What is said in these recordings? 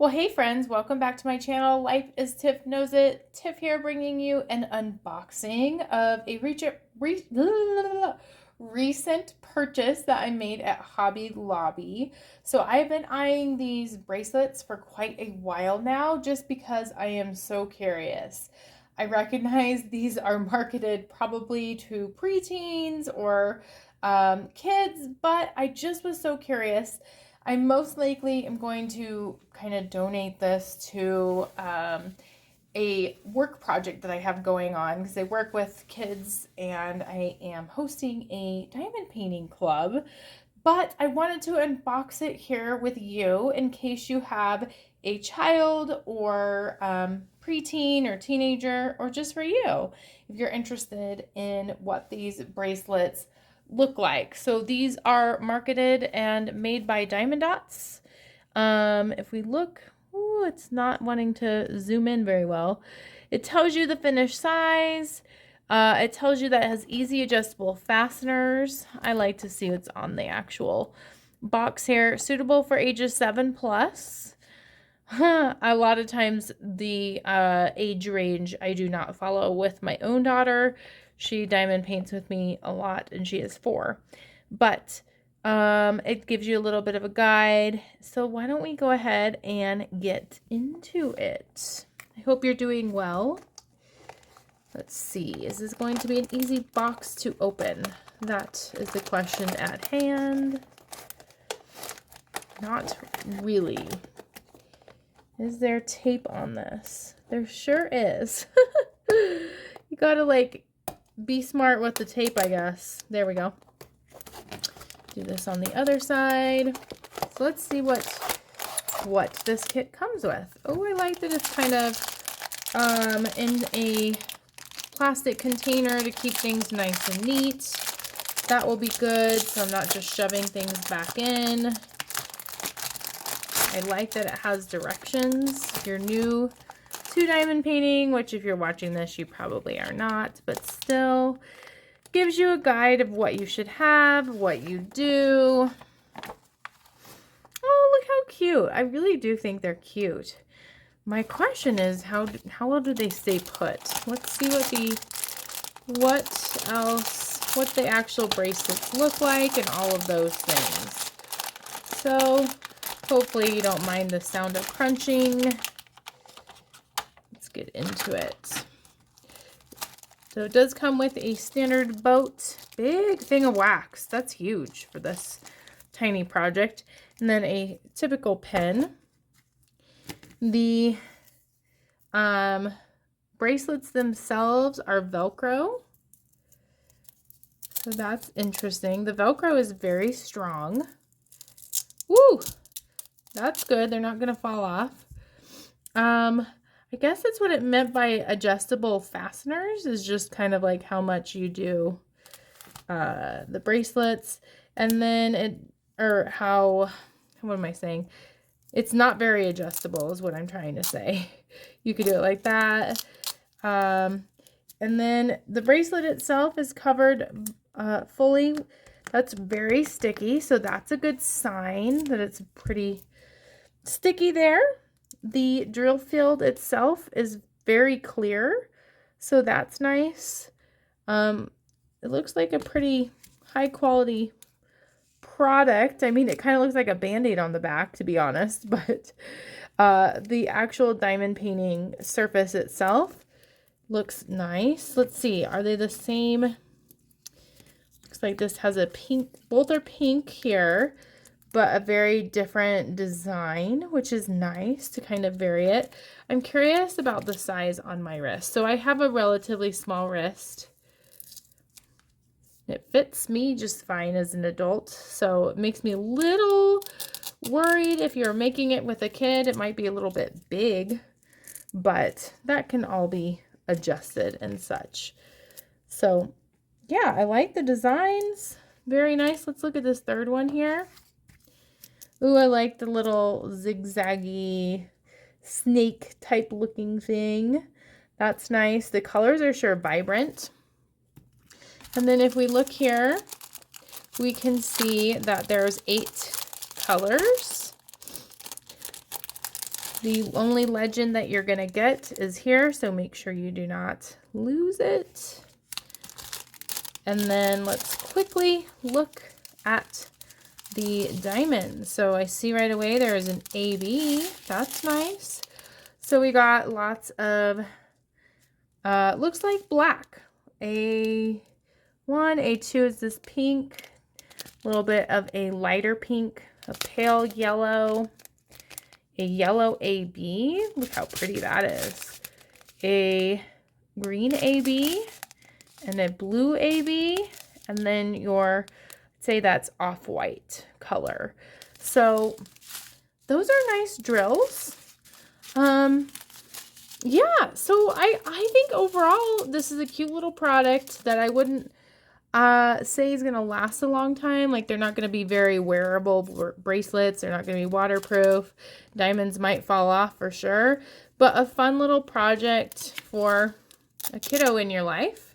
Well, hey friends, welcome back to my channel. Life is Tiff Knows It. Tiff here bringing you an unboxing of a recent purchase that I made at Hobby Lobby. So I've been eyeing these bracelets for quite a while now just because I am so curious. I recognize these are marketed probably to preteens or kids, but I just was so curious. I most likely am going to kind of donate this to a work project that I have going on because I work with kids and I am hosting a diamond painting club. But I wanted to unbox it here with you in case you have a child or preteen or teenager, or just for you if you're interested in what these bracelets look like. So these are marketed and made by Diamond Dots. If we look, ooh, it's not wanting to zoom in very well. It tells you the finished size. It tells you that it has easy adjustable fasteners. I like to see what's on the actual box here. Suitable for ages 7+. A lot of times the age range I do not follow with my own daughter. She diamond paints with me a lot and she is 4. But it gives you a little bit of a guide. So why don't we go ahead and get into it? I hope you're doing well. Let's see, is this going to be an easy box to open? That is the question at hand. Not really. Is there tape on this? There sure is. You gotta like be smart with the tape, I guess. There we go. Do this on the other side. So let's see what this kit comes with. Oh, I like that it's kind of in a plastic container to keep things nice and neat. That will be good, so I'm not just shoving things back in. I like that it has directions. If you're new to diamond painting, which if you're watching this, you probably are not, but still gives you a guide of what you should have, what you do. Oh, look how cute. I really do think they're cute. My question is, how well do they stay put? Let's see what the actual bracelets look like and all of those things. So hopefully you don't mind the sound of crunching. Let's get into it. So it does come with a standard boat, big thing of wax. That's huge for this tiny project. And then a typical pen. The bracelets themselves are Velcro. So that's interesting. The Velcro is very strong. Woo! That's good. They're not going to fall off. I guess that's what it meant by adjustable fasteners, is just kind of like how much you do the bracelets. And then what am I saying? It's not very adjustable is what I'm trying to say. You could do it like that. And then the bracelet itself is covered fully. That's very sticky, so that's a good sign that it's pretty sticky there. The drill field itself is very clear, so that's nice. It looks like a pretty high quality product. I mean, it kind of looks like a band-aid on the back, to be honest, but the actual diamond painting surface itself looks nice. Let's see, are they the same? Looks like this has a pink, both are pink here, but a very different design, which is nice to kind of vary it. I'm curious about the size on my wrist. So I have a relatively small wrist. It fits me just fine as an adult, so it makes me a little worried if you're making it with a kid. It might be a little bit big, but that can all be adjusted and such. So yeah, I like the designs. Very nice. Let's look at this third one here. Ooh, I like the little zigzaggy snake type looking thing. That's nice. The colors are sure vibrant. And then if we look here, we can see that there's 8 colors. The only legend that you're going to get is here, so make sure you do not lose it. And then let's quickly look at the diamonds. So I see right away there is an AB. That's nice. So we got lots of, looks like black. A1, A2 is this pink, a little bit of a lighter pink, a pale yellow, a yellow AB. Look how pretty that is. A green AB and a blue AB, and then your, say that's off-white color. So those are nice drills. Yeah, so I think overall this is a cute little product that I wouldn't say is gonna last a long time. Like, they're not gonna be very wearable bracelets. They're not gonna be waterproof. Diamonds might fall off for sure, but a fun little project for a kiddo in your life.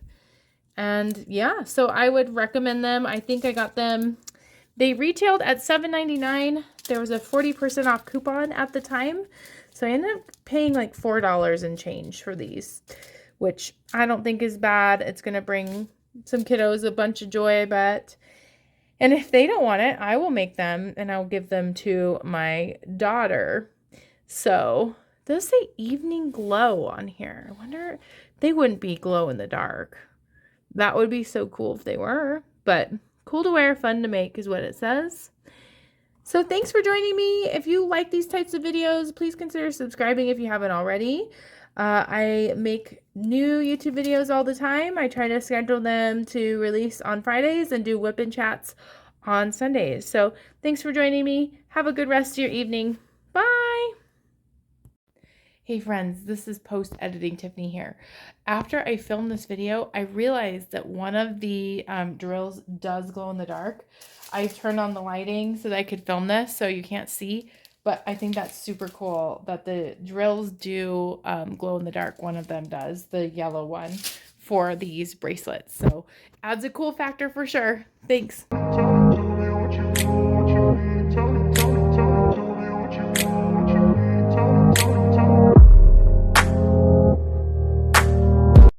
And yeah, so I would recommend them. I think I got them, they retailed at $7.99. There was a 40% off coupon at the time. So I ended up paying like $4 and change for these, which I don't think is bad. It's going to bring some kiddos a bunch of joy, I bet. And if they don't want it, I will make them and I'll give them to my daughter. So those say evening glow on here. I wonder, they wouldn't be glow in the dark. That would be so cool if they were, but cool to wear, fun to make is what it says. So thanks for joining me. If you like these types of videos, please consider subscribing if you haven't already. I make new YouTube videos all the time. I try to schedule them to release on Fridays and do whip and chats on Sundays. So thanks for joining me. Have a good rest of your evening. Bye. Hey friends, this is post-editing Tiffany here. After I filmed this video, I realized that one of the drills does glow in the dark. I turned on the lighting so that I could film this so you can't see, but I think that's super cool that the drills do glow in the dark. One of them does, the yellow one, for these bracelets. So adds a cool factor for sure. Thanks.